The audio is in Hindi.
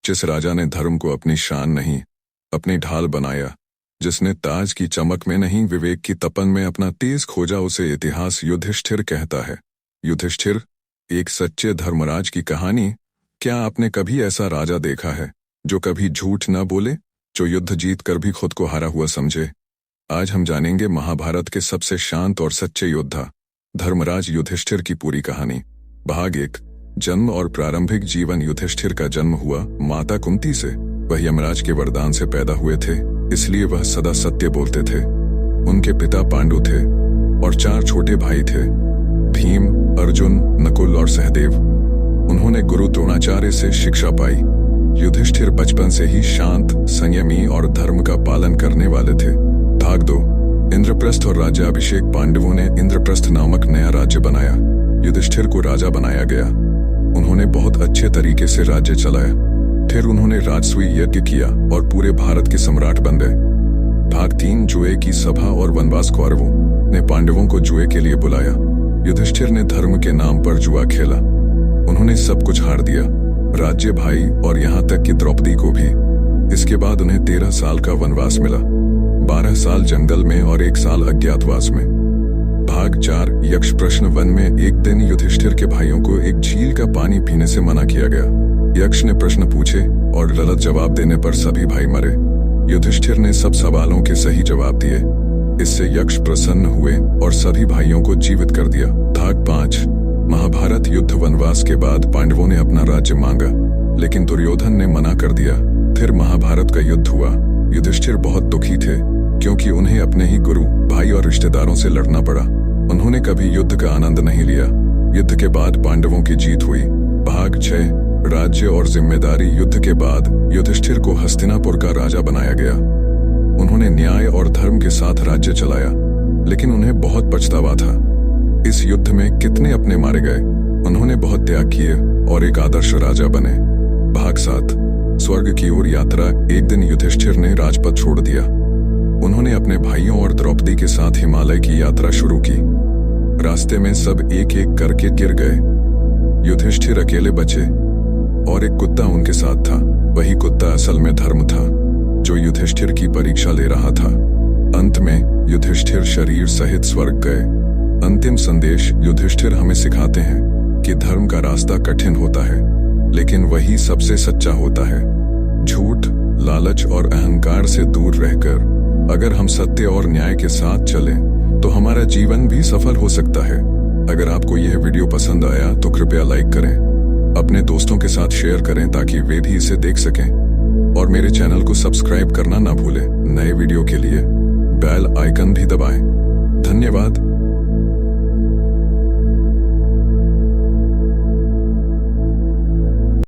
जिस राजा ने धर्म को अपनी शान नहीं, अपनी ढाल बनाया, जिसने ताज की चमक में नहीं विवेक की तपन में अपना तेज खोजा, उसे इतिहास युधिष्ठिर कहता है। युधिष्ठिर, एक सच्चे धर्मराज की कहानी। क्या आपने कभी ऐसा राजा देखा है जो कभी झूठ न बोले, जो युद्ध जीत कर भी खुद को हारा हुआ समझे? आज हम जानेंगे महाभारत के सबसे शांत और सच्चे योद्धा धर्मराज युधिष्ठिर की पूरी कहानी। भाग 1। जन्म और प्रारंभिक जीवन। युधिष्ठिर का जन्म हुआ माता कुंती से। वह यमराज के वरदान से पैदा हुए थे, इसलिए वह सदा सत्य बोलते थे। उनके पिता पांडु थे और 4 छोटे भाई थे, भीम, अर्जुन, नकुल और सहदेव। उन्होंने गुरु द्रोणाचार्य से शिक्षा पाई। युधिष्ठिर बचपन से ही शांत, संयमी और धर्म का पालन करने वाले थे। भाग 2। इंद्रप्रस्थ और राज्याभिषेक। पांडवों ने इंद्रप्रस्थ नामक नया राज्य बनाया। युधिष्ठिर को राजा बनाया गया। उन्होंने बहुत अच्छे तरीके से राज्य चलाया। फिर उन्होंने राजसूय यज्ञ किया और पूरे भारत के सम्राट बन गए। भाग 3। जुए की सभा और वनवास। कौरवों ने पांडवों को जुए के लिए बुलाया। युधिष्ठिर ने धर्म के नाम पर जुआ खेला। उन्होंने सब कुछ हार दिया, राज्य, भाई और यहाँ तक कि द्रौपदी को भी। इसके बाद उन्हें 13 साल का वनवास मिला, 12 साल जंगल में और 1 साल अज्ञातवास में। भाग 4। यक्ष प्रश्न। वन में एक दिन युधिष्ठिर के भाइयों को एक झील का पानी पीने से मना किया गया। यक्ष ने प्रश्न पूछे और गलत जवाब देने पर सभी भाई मरे। युधिष्ठिर ने सब सवालों के सही जवाब दिए। इससे यक्ष प्रसन्न हुए और सभी भाइयों को जीवित कर दिया। भाग 5। महाभारत युद्ध। वनवास के बाद पांडवों ने अपना राज्य मांगा, लेकिन दुर्योधन ने मना कर दिया। फिर महाभारत का युद्ध हुआ। युधिष्ठिर बहुत दुखी थे, क्योंकि उन्हें अपने ही गुरु, भाई और रिश्तेदारों से लड़ना पड़ा। उन्होंने कभी युद्ध का आनंद नहीं लिया। युद्ध के बाद पांडवों की जीत हुई। भाग 6। राज्य और जिम्मेदारी। युद्ध के बाद युधिष्ठिर को हस्तिनापुर का राजा बनाया गया। उन्होंने न्याय और धर्म के साथ राज्य चलाया, लेकिन उन्हें बहुत पछतावा था। इस युद्ध में कितने अपने मारे गए। उन्होंने बहुत त्याग किए और एक आदर्श राजा बने। भाग 7। स्वर्ग की ओर यात्रा। एक दिन युधिष्ठिर ने राजपथ छोड़ दिया। उन्होंने अपने भाइयों और द्रौपदी के साथ हिमालय की यात्रा शुरू की। रास्ते में सब एक एक करके गिर गए। युधिष्ठिर अकेले बचे और एक कुत्ता उनके साथ था। वही कुत्ता असल में धर्म था, जो युधिष्ठिर की परीक्षा ले रहा था। अंत में युधिष्ठिर शरीर सहित स्वर्ग गए। अंतिम संदेश। युधिष्ठिर हमें सिखाते हैं कि धर्म का रास्ता कठिन होता है, लेकिन वही सबसे सच्चा होता है। झूठ, लालच और अहंकार से दूर रहकर अगर हम सत्य और न्याय के साथ चलें, तो हमारा जीवन भी सफल हो सकता है। अगर आपको यह वीडियो पसंद आया तो कृपया लाइक करें, अपने दोस्तों के साथ शेयर करें ताकि वे भी इसे देख सकें, और मेरे चैनल को सब्सक्राइब करना ना भूलें। नए वीडियो के लिए बेल आइकन भी दबाएं। धन्यवाद।